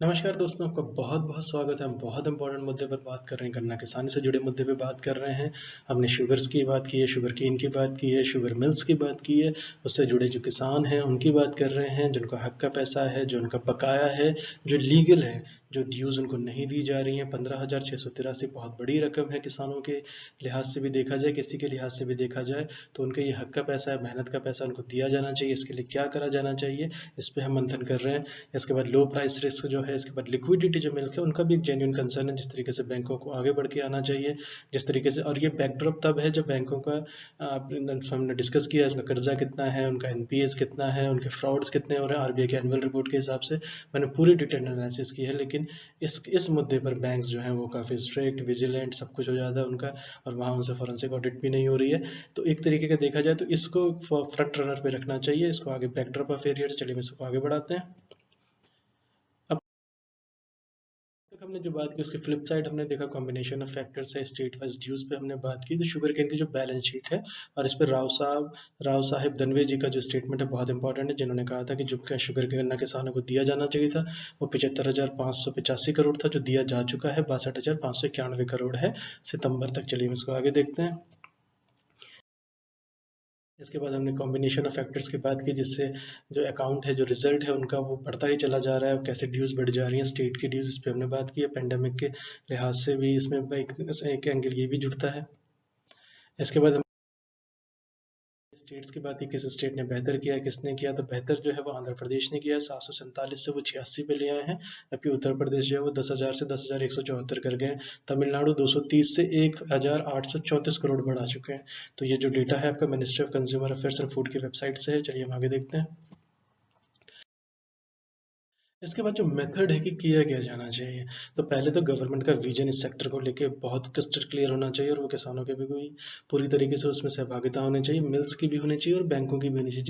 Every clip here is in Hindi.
नमस्कार दोस्तों, आपका बहुत-बहुत स्वागत है। हम बहुत इम्पोर्टेंट मुद्दे पर बात कर रहे हैं, गन्ना किसानी से जुड़े मुद्दे पे बात कर रहे हैं। हमने शुगर्स की बात की है, शुगरकेन की बात की है, शुगर मिल्स की बात की है, उससे जुड़े जो किसान हैं उनकी बात कर रहे हैं, जिनका हक का पैसा है, जो उनका बकाया है, जो लीगल है, जो ड्यूज़ उनको नहीं दी जा रही हैं। 15,683 बहुत बड़ी रकम है किसानों के लिहाज से भी देखा जाए, किसी के लिहाज से भी देखा जाए, तो उनका ये हक का पैसा है, मेहनत का पैसा उनको दिया जाना चाहिए। इसके लिए क्या करा जाना चाहिए, इस पे हम मंथन कर रहे हैं। इसके बाद लो प्राइस रिस्क जो है, इसके बाद लिक्विडिटी जो मिल्क है, उनका भी एक जेन्युइन कंसर्न है। जिस तरीके से बैंकों को आगे बढ़ के आना चाहिए, जिस तरीके से, और ये बैकड्रॉप तब है जब बैंकों का हमने डिस्कस किया उनका कर्जा कितना है, उनका एनपीएस कितना है, उनके फ्रॉड्स कितने हो रहे हैं। आरबीआई के एनुअल रिपोर्ट के हिसाब से मैंने पूरी डिटेल एनालिसिस की है, लेकिन इस मुद्दे पर बैंक्स जो हैं वो काफ़ी स्ट्रिक्ट, विजिलेंट, सब कुछ हो जाता है उनका, और वहाँ उनसे फॉरेंसिक ऑडिट भी नहीं हो रही है। तो एक तरीके का देखा जाए तो इसको फ्रंट रनर पे रखना चाहिए, इसको आगे बैकड्रॉप ऑफ एरियर। चलिए मैं इसको आगे बढ़ाते हैं। अब तक हमने जो बात की उसकी फ्लिप साइड हमने देखा, कॉम्बिनेशन ऑफ फैक्टर्स है, स्टेट वाइज ड्यूज पे हमने बात की। तो शुगर केन की जो बैलेंस शीट है, और इस पर राव साहिब दनवे जी का जो स्टेटमेंट है बहुत इंपॉर्टेंट है, जिन्होंने कहा था कि जो शुगर के गन्ना किसानों को दिया जाना चाहिए था वो 75,585 करोड़ था, जो दिया जा चुका है 62,591 करोड़ है सितंबर तक। चलिए हम इसको आगे देखते हैं। इसके बाद हमने कॉम्बिनेशन ऑफ फैक्टर्स की बात की, जिससे जो अकाउंट है, जो रिजल्ट है उनका, वो बढ़ता ही चला जा रहा है, और कैसे ड्यूज बढ़ जा रही हैं, स्टेट की ड्यूज, इस पे हमने बात की है। पेंडेमिक के लिहाज से भी इसमें एक एंगल ये भी जुड़ता है। इसके बाद हम स्टेट्स की बात की, किस स्टेट ने बेहतर किया, किसने किया। तो बेहतर जो है वो आंध्र प्रदेश ने किया, 747 से वो 86 पे ले आए हैं, जबकि उत्तर प्रदेश जो है वो 10,000 से 10,174 कर गए हैं। तमिलनाडु 230 से 1,834 करोड़ बढ़ा चुके हैं। तो ये जो डेटा है आपका ministry of consumer affairs and food की वेबसाइट से है। चलिए हम आगे देखते हैं। इसके बाद जो मेथड है कि किया क्या जाना चाहिए, तो पहले तो गवर्नमेंट का विजन इस सेक्टर को लेके बहुत क्रिस्टल क्लियर होना चाहिए, और वो किसानों के भी कोई पूरी तरीके से उसमें सहभागिता होनी चाहिए, मिल्स की भी होनी चाहिए और बैंकों की भी होनी चाहिए।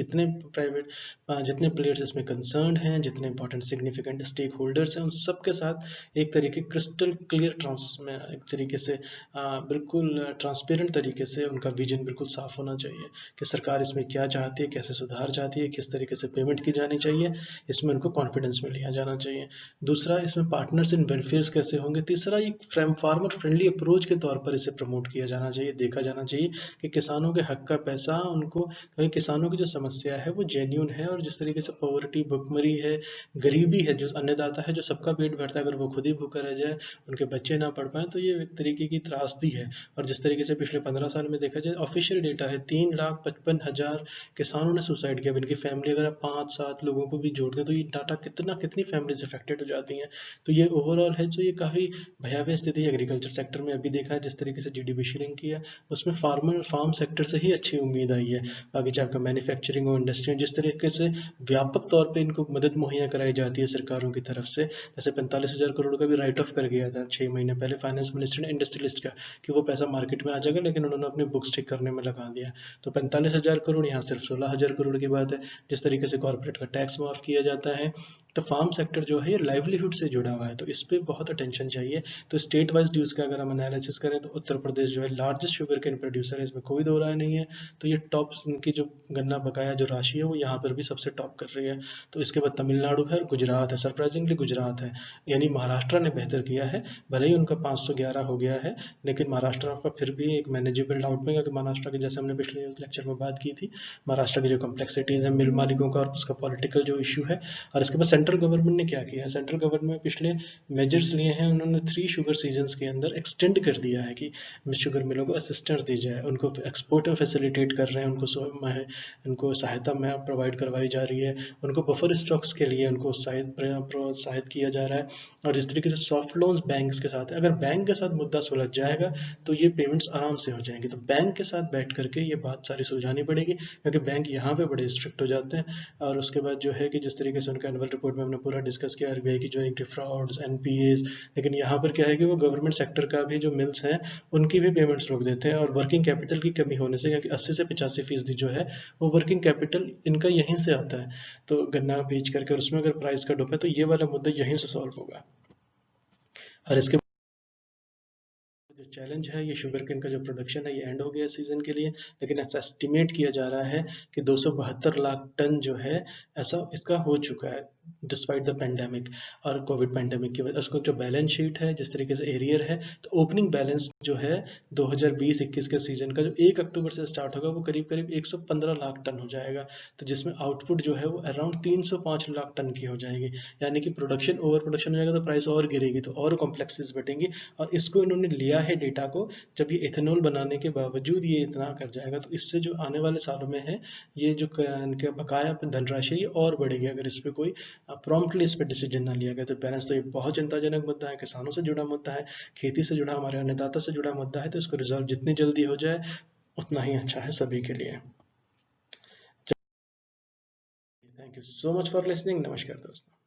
जितने प्लेयर्स इसमें कंसर्न हैं, जितने इंपॉर्टेंट सिग्निफिकेंट स्टेक होल्डर्स हैं, उन सबके साथ एक तरीके क्रिस्टल क्लियर ट्रांस में एक तरीके से बिल्कुल ट्रांसपेरेंट तरीके से उनका विजन बिल्कुल साफ होना चाहिए कि सरकार इसमें क्या चाहती है, कैसे सुधार चाहती है, किस तरीके से पेमेंट की जानी चाहिए। इसमें उनको कॉन्फिडेंस में लिया जाना चाहिए। दूसरा, इसमें पार्टनर्स इन वेलफेयर्स कैसे होंगे। तीसरा, एक फार्मर फ्रेंडली अप्रोच के तौर पर इसे प्रमोट किया जाना चाहिए, देखा जाना चाहिए कि किसानों के हक का पैसा उनको, क्योंकि किसानों की जो समस्या है वो जेन्यून है, और जिस तरीके से पॉवर्टी, भुखमरी है, गरीबी है, जो अन्नदाता है जो सबका पेट भरता है, अगर वो खुद ही भूखा रह जाए, उनके बच्चे ना पढ़ पाए, तो ये एक तरीके की त्रासदी है। और जिस तरीके से पिछले 15 साल में देखा जाए, ऑफिशियल डेटा है 3,55,000 किसानों ने सुसाइड किया। अब इनकी फैमिली अगर आप 5-7 लोगों को भी जोड़ दें, तो ये डाटा कितनी फैमिलीज अफेक्टेड हो जाती हैं। तो ये ओवरऑल है, जो ये काफ़ी भयावह स्थिति एग्रीकल्चर सेक्टर में अभी देखा है। जिस तरीके से जीडीपी श्रिंक किया, उसमें फार्म सेक्टर से ही अच्छी उम्मीद आई है। बाकी चाहे आपका मैन्युफैक्चरिंग और इंडस्ट्री, जिस तरीके से व्यापक तौर पर इनको मदद मुहैया कराई जाती है सरकारों की तरफ से, जैसे 45,000 करोड़ का भी राइट ऑफ कर गया था 6 महीने पहले फाइनेंस मिनिस्टर ने इंडस्ट्रियलिस्ट का, कि वो पैसा मार्केट में आ जाएगा, लेकिन उन्होंने अपनी बुक्स ठीक करने में लगा दिया। तो 45,000 करोड़, यहाँ सिर्फ 16,000 करोड़ की बात है। जिस तरीके से कॉर्पोरेट का टैक्स माफ किया जाता है, तो फार्म सेक्टर जो है ये लाइवलीहुड से जुड़ा हुआ है, तो इस पे बहुत अटेंशन चाहिए। तो स्टेट वाइज ड्यूज का अगर हम एनालिसिस करें, तो उत्तर प्रदेश जो है लार्जेस्ट शुगर केन प्रोड्यूसर है, इसमें कोई दो राय नहीं है। तो ये टॉप, इनकी जो गन्ना बकाया जो राशि है वो यहाँ पर भी सबसे टॉप कर रही है। तो इसके बाद तमिलनाडु है और गुजरात है, सरप्राइजिंगली गुजरात है। यानी महाराष्ट्र ने बेहतर किया है, भले ही उनका 511 हो गया है, लेकिन महाराष्ट्र का फिर भी एक मैनेजेबल डाउट में, क्योंकि महाराष्ट्र की, जैसे हमने पिछले लेक्चर में बात की थी, महाराष्ट्र की जो कॉम्प्लेक्सिटीज़ है मिल मालिकों का, और उसका पॉलिटिकल जो इशू है। और इसके बाद सेंट्रल गवर्नमेंट ने क्या किया है, सेंट्रल गवर्नमेंट पिछले मेजर्स लिए हैं, उन्होंने 3 शुगर सीजन्स के अंदर एक्सटेंड कर दिया है कि शुगर मिलों को असिस्टेंस दी जाए, उनको एक्सपोर्ट में फैसिलिटेट कर रहे हैं, उनको सहायता में प्रोवाइड करवाई जा रही है, उनको बफर स्टॉक्स के लिए उनको प्रोत्साहित किया जा रहा है। और जिस तरीके से सॉफ्ट लोन्स बैंक्स के साथ है, अगर बैंक के साथ मुद्दा सुलझ जाएगा तो ये पेमेंट्स आराम से हो जाएंगी। तो बैंक के साथ बैठ करके ये बात सारी सुलझानी पड़ेगी, क्योंकि बैंक यहाँ पे बड़े स्ट्रिक्ट हो जाते हैं। और उसके बाद जो है कि जिस तरीके से उनका एनुअल रिपोर्ट में हमने पूरा डिस्कस किया आरबीआई की जो एक फ्रॉड्स, एनपीएस, लेकिन यहाँ पर क्या है कि वो गवर्नमेंट सेक्टर का भी जो मिल्स हैं उनकी भी पेमेंट्स रोक देते हैं, और वर्किंग कैपिटल की कमी होने से, क्योंकि 80 से 85% जो है वो वर्किंग कैपिटल इनका यहीं से आता है। तो गन्ना बेच करके, और उसमें अगर प्राइस का ड्रॉप है, तो ये वाला मुद्दा यहीं से सॉल्व होगा। और इसके जो चैलेंज है, ये शुगर केन का जो प्रोडक्शन है ये एंड हो गया सीजन के लिए, लेकिन ऐसा एस्टिमेट किया जा रहा है कि 272 लाख टन जो है, ऐसा इसका हो चुका है। डिस्पाइट द पेंडेमिक और कोविड पेंडेमिक की वजह उसको जो बैलेंस शीट है जिस तरीके से एरियर है, तो ओपनिंग बैलेंस जो है 2020-21 के सीजन का जो 1 अक्टूबर से स्टार्ट होगा वो करीब करीब 115 लाख टन हो जाएगा। तो जिसमें आउटपुट जो है वो अराउंड 305 लाख टन की हो जाएगी, यानी कि प्रोडक्शन ओवर प्रोडक्शन हो जाएगा तो प्राइस और गिरेगी, तो और कॉम्प्लेक्सिटीज बढ़ेंगी। और इसको इन्होंने लिया है डेटा को, जब ये इथेनॉल बनाने के बावजूद ये इतना कर जाएगा, तो इससे जो आने वाले सालों में है ये जो इनके बकाया धनराशि ये और बढ़ेगी अगर इस पर कोई प्रॉम्प्टली इस पर डिसीजन ना लिया गया। तो बैलेंस तो ये बहुत चिंताजनक मुद्दा है, किसानों से जुड़ा मुद्दा है, खेती से जुड़ा, हमारे अन्नदाता से जुड़ा मुद्दा है। तो इसको रिजॉल्व जितनी जल्दी हो जाए उतना ही अच्छा है सभी के लिए। Thank you so much for listening. नमस्कार दोस्तों।